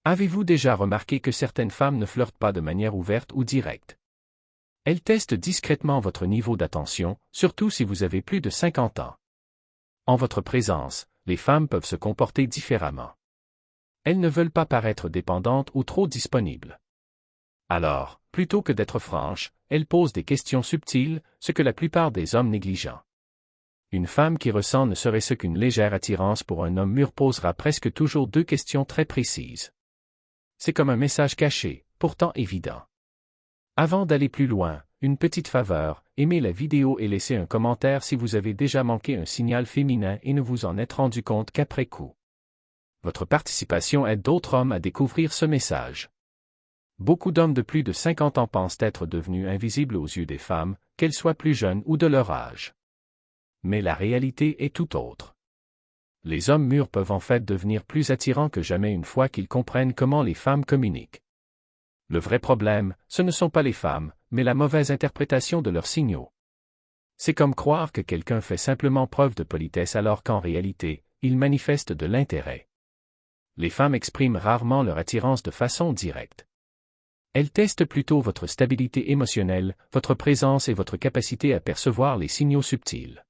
Avez-vous déjà remarqué que certaines femmes ne flirtent pas de manière ouverte ou directe? Elles testent discrètement votre niveau d'attention, surtout si vous avez plus de 50 ans. En votre présence, les femmes peuvent se comporter différemment. Elles ne veulent pas paraître dépendantes ou trop disponibles. Alors, plutôt que d'être franches, elles posent des questions subtiles, ce que la plupart des hommes négligent. Une femme qui ressent ne serait-ce qu'une légère attirance pour un homme mûr posera presque toujours 2 questions très précises. C'est comme un message caché, pourtant évident. Avant d'aller plus loin, une petite faveur, aimez la vidéo et laissez un commentaire si vous avez déjà manqué un signal féminin et ne vous en êtes rendu compte qu'après coup. Votre participation aide d'autres hommes à découvrir ce message. Beaucoup d'hommes de plus de 50 ans pensent être devenus invisibles aux yeux des femmes, qu'elles soient plus jeunes ou de leur âge. Mais la réalité est tout autre. Les hommes mûrs peuvent en fait devenir plus attirants que jamais une fois qu'ils comprennent comment les femmes communiquent. Le vrai problème, ce ne sont pas les femmes, mais la mauvaise interprétation de leurs signaux. C'est comme croire que quelqu'un fait simplement preuve de politesse alors qu'en réalité, il manifeste de l'intérêt. Les femmes expriment rarement leur attirance de façon directe. Elles testent plutôt votre stabilité émotionnelle, votre présence et votre capacité à percevoir les signaux subtils.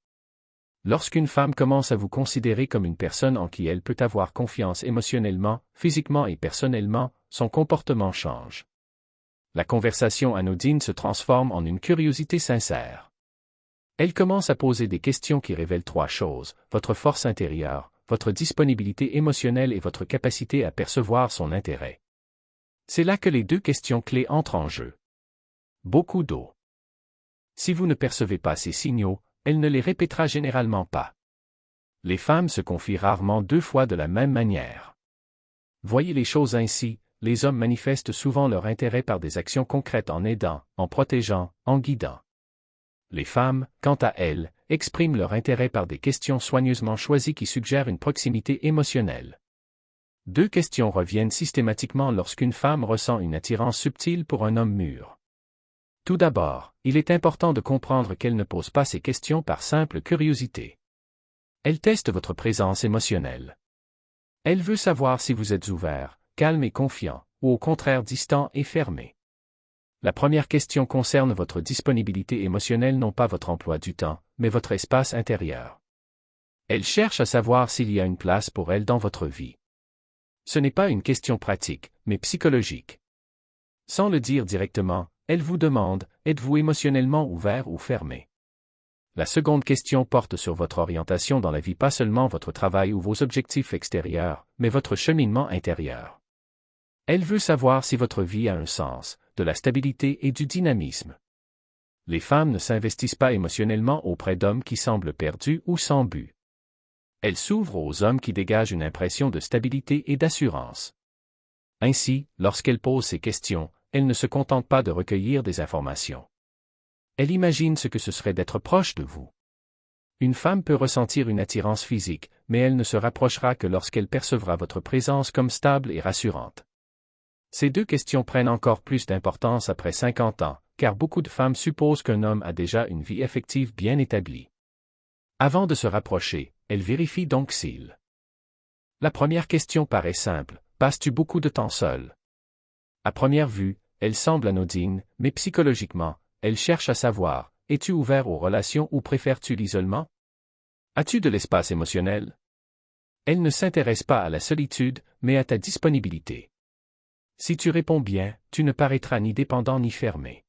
Lorsqu'une femme commence à vous considérer comme une personne en qui elle peut avoir confiance émotionnellement, physiquement et personnellement, son comportement change. La conversation anodine se transforme en une curiosité sincère. Elle commence à poser des questions qui révèlent 3 choses, votre force intérieure, votre disponibilité émotionnelle et votre capacité à percevoir son intérêt. C'est là que les 2 questions clés entrent en jeu. Beaucoup d'eau. Si vous ne percevez pas ces signaux, elle ne les répétera généralement pas. Les femmes se confient rarement 2 fois de la même manière. Voyez les choses ainsi, les hommes manifestent souvent leur intérêt par des actions concrètes en aidant, en protégeant, en guidant. Les femmes, quant à elles, expriment leur intérêt par des questions soigneusement choisies qui suggèrent une proximité émotionnelle. 2 questions reviennent systématiquement lorsqu'une femme ressent une attirance subtile pour un homme mûr. Tout d'abord, il est important de comprendre qu'elle ne pose pas ces questions par simple curiosité. Elle teste votre présence émotionnelle. Elle veut savoir si vous êtes ouvert, calme et confiant, ou au contraire distant et fermé. La première question concerne votre disponibilité émotionnelle, non pas votre emploi du temps, mais votre espace intérieur. Elle cherche à savoir s'il y a une place pour elle dans votre vie. Ce n'est pas une question pratique, mais psychologique. Sans le dire directement, elle vous demande, êtes-vous émotionnellement ouvert ou fermé? La seconde question porte sur votre orientation dans la vie, pas seulement votre travail ou vos objectifs extérieurs, mais votre cheminement intérieur. Elle veut savoir si votre vie a un sens, de la stabilité et du dynamisme. Les femmes ne s'investissent pas émotionnellement auprès d'hommes qui semblent perdus ou sans but. Elles s'ouvrent aux hommes qui dégagent une impression de stabilité et d'assurance. Ainsi, lorsqu'elles posent ces questions, elles ne se contentent pas de recueillir des informations. Elle imagine ce que ce serait d'être proche de vous. Une femme peut ressentir une attirance physique, mais elle ne se rapprochera que lorsqu'elle percevra votre présence comme stable et rassurante. Ces 2 questions prennent encore plus d'importance après 50 ans, car beaucoup de femmes supposent qu'un homme a déjà une vie affective bien établie. Avant de se rapprocher, elles vérifient donc s'il. La première question paraît simple, passes-tu beaucoup de temps seul? À première vue, elle semble anodine, mais psychologiquement, elle cherche à savoir, es-tu ouvert aux relations ou préfères-tu l'isolement? As-tu de l'espace émotionnel? Elle ne s'intéresse pas à la solitude, mais à ta disponibilité. Si tu réponds bien, tu ne paraîtras ni dépendant ni fermé.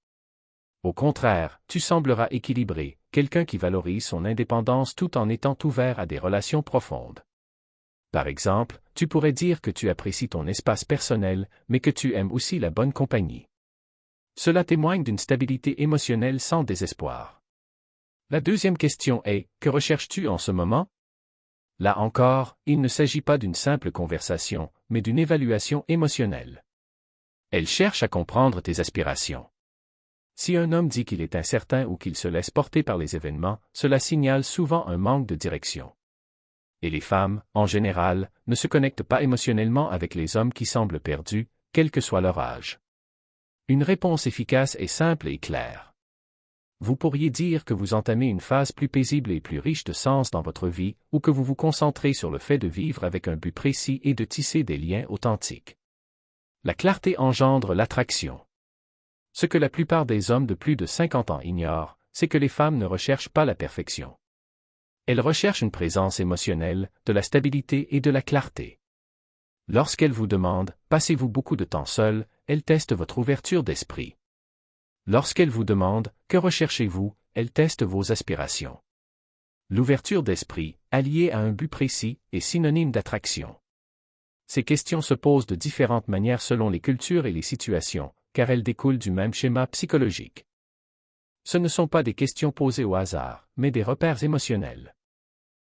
Au contraire, tu sembleras équilibré, quelqu'un qui valorise son indépendance tout en étant ouvert à des relations profondes. Par exemple, tu pourrais dire que tu apprécies ton espace personnel, mais que tu aimes aussi la bonne compagnie. Cela témoigne d'une stabilité émotionnelle sans désespoir. La deuxième question est, que recherches-tu en ce moment? Là encore, il ne s'agit pas d'une simple conversation, mais d'une évaluation émotionnelle. Elle cherche à comprendre tes aspirations. Si un homme dit qu'il est incertain ou qu'il se laisse porter par les événements, cela signale souvent un manque de direction. Et les femmes, en général, ne se connectent pas émotionnellement avec les hommes qui semblent perdus, quel que soit leur âge. Une réponse efficace est simple et claire. Vous pourriez dire que vous entamez une phase plus paisible et plus riche de sens dans votre vie, ou que vous vous concentrez sur le fait de vivre avec un but précis et de tisser des liens authentiques. La clarté engendre l'attraction. Ce que la plupart des hommes de plus de 50 ans ignorent, c'est que les femmes ne recherchent pas la perfection. Elles recherchent une présence émotionnelle, de la stabilité et de la clarté. Lorsqu'elles vous demandent « Passez-vous beaucoup de temps seul ?», elles testent votre ouverture d'esprit. Lorsqu'elles vous demandent « Que recherchez-vous ?», elles testent vos aspirations. L'ouverture d'esprit, alliée à un but précis, est synonyme d'attraction. Ces questions se posent de différentes manières selon les cultures et les situations, car elles découlent du même schéma psychologique. Ce ne sont pas des questions posées au hasard, mais des repères émotionnels.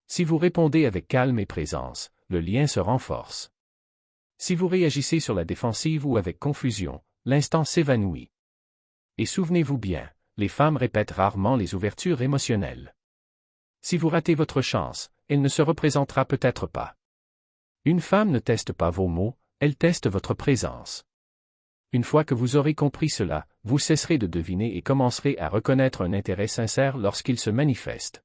Si vous répondez avec calme et présence, le lien se renforce. Si vous réagissez sur la défensive ou avec confusion, l'instant s'évanouit. Et souvenez-vous bien, les femmes répètent rarement les ouvertures émotionnelles. Si vous ratez votre chance, elle ne se représentera peut-être pas. Une femme ne teste pas vos mots, elle teste votre présence. Une fois que vous aurez compris cela, vous cesserez de deviner et commencerez à reconnaître un intérêt sincère lorsqu'il se manifeste.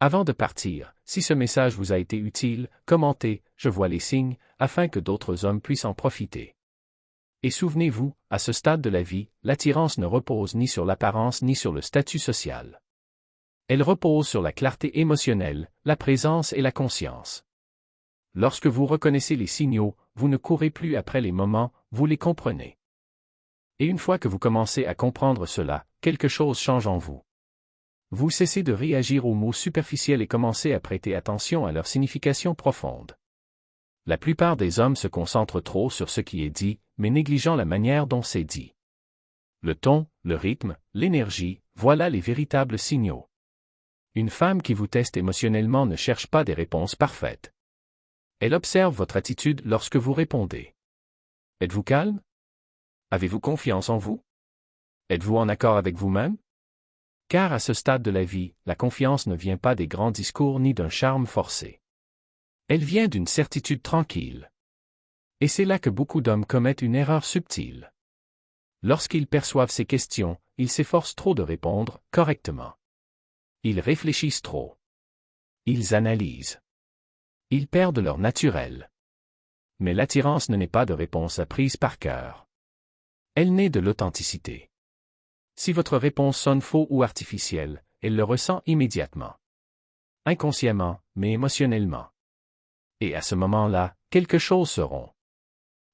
Avant de partir, si ce message vous a été utile, commentez « Je vois les signes » afin que d'autres hommes puissent en profiter. Et souvenez-vous, à ce stade de la vie, l'attirance ne repose ni sur l'apparence ni sur le statut social. Elle repose sur la clarté émotionnelle, la présence et la conscience. Lorsque vous reconnaissez les signaux, vous ne courez plus après les moments, vous les comprenez. Et une fois que vous commencez à comprendre cela, quelque chose change en vous. Vous cessez de réagir aux mots superficiels et commencez à prêter attention à leur signification profonde. La plupart des hommes se concentrent trop sur ce qui est dit, mais négligeant la manière dont c'est dit. Le ton, le rythme, l'énergie, voilà les véritables signaux. Une femme qui vous teste émotionnellement ne cherche pas des réponses parfaites. Elle observe votre attitude lorsque vous répondez. Êtes-vous calme? Avez-vous confiance en vous? Êtes-vous en accord avec vous-même? Car à ce stade de la vie, la confiance ne vient pas des grands discours ni d'un charme forcé. Elle vient d'une certitude tranquille. Et c'est là que beaucoup d'hommes commettent une erreur subtile. Lorsqu'ils perçoivent ces questions, ils s'efforcent trop de répondre correctement. Ils réfléchissent trop. Ils analysent. Ils perdent leur naturel. Mais l'attirance ne naît pas de réponse apprise par cœur. Elle naît de l'authenticité. Si votre réponse sonne faux ou artificielle, elle le ressent immédiatement. Inconsciemment, mais émotionnellement. Et à ce moment-là, quelque chose se rompt.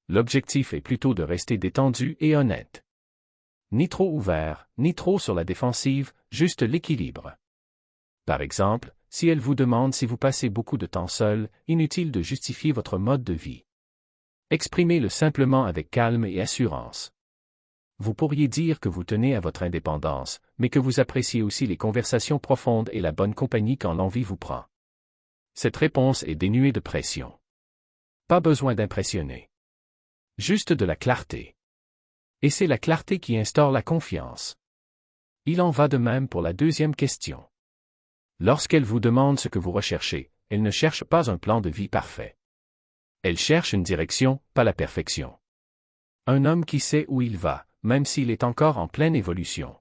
L'objectif est plutôt de rester détendu et honnête. Ni trop ouvert, ni trop sur la défensive, juste l'équilibre. Par exemple, si elle vous demande si vous passez beaucoup de temps seul, inutile de justifier votre mode de vie. Exprimez-le simplement avec calme et assurance. Vous pourriez dire que vous tenez à votre indépendance, mais que vous appréciez aussi les conversations profondes et la bonne compagnie quand l'envie vous prend. Cette réponse est dénuée de pression. Pas besoin d'impressionner. Juste de la clarté. Et c'est la clarté qui instaure la confiance. Il en va de même pour la deuxième question. Lorsqu'elle vous demande ce que vous recherchez, elle ne cherche pas un plan de vie parfait. Elle cherche une direction, pas la perfection. Un homme qui sait où il va, même s'il est encore en pleine évolution.